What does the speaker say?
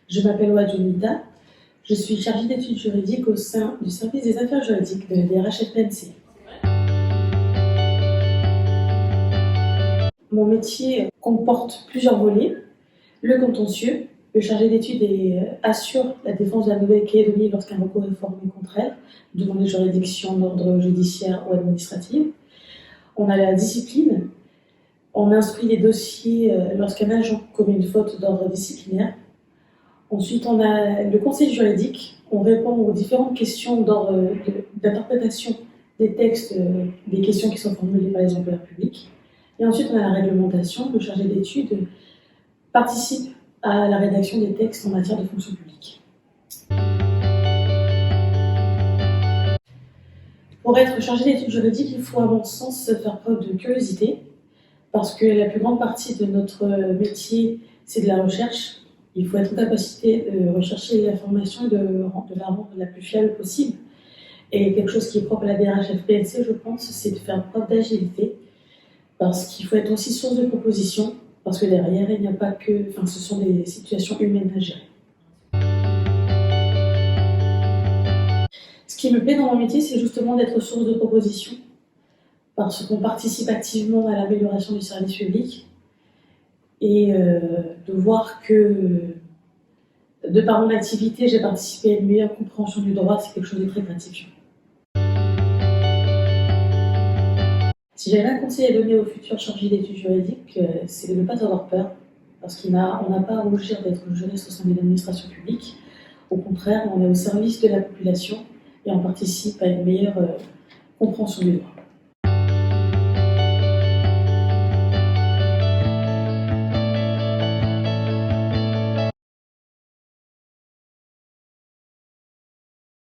Je m'appelle Wadjounita, je suis chargée d'études juridiques au sein du service des affaires juridiques de la DRH-FPNC. Mon métier comporte plusieurs volets. Le contentieux, le chargé d'études assure la défense de la nouvelle Calédonie lorsqu'un recours est formé contre elle, devant les juridictions d'ordre judiciaire ou administratif. On a la discipline, on instruit les dossiers lorsqu'un agent commet une faute d'ordre disciplinaire. Ensuite, on a le conseil juridique, on répond aux différentes questions d'ordre d'interprétation des textes, des questions qui sont formulées par les employeurs publics. Et ensuite, on a la réglementation, le chargé d'études participe à la rédaction des textes en matière de fonction publique. Pour être chargé d'études juridiques, il faut à mon sens faire preuve de curiosité, parce que la plus grande partie de notre métier, c'est de la recherche. Il faut être en capacité de rechercher l'information et de la rendre la plus fiable possible. Et quelque chose qui est propre à la DRH-FPNC, je pense, c'est de faire preuve d'agilité, parce qu'il faut être aussi source de propositions, parce que derrière, il n'y a pas que... ce sont des situations humaines à gérer. Ce qui me plaît dans mon métier, c'est justement d'être source de propositions, parce qu'on participe activement à l'amélioration du service public, et de voir que, de par mon activité, j'ai participé à une meilleure compréhension du droit, c'est quelque chose de très gratifiant. Si j'avais un conseil à donner aux futurs chargés d'études juridiques, c'est de ne pas avoir peur, parce qu'on n'a pas à rougir d'être juriste au sein de l'administration publique. Au contraire, on est au service de la population et on participe à une meilleure compréhension du droit.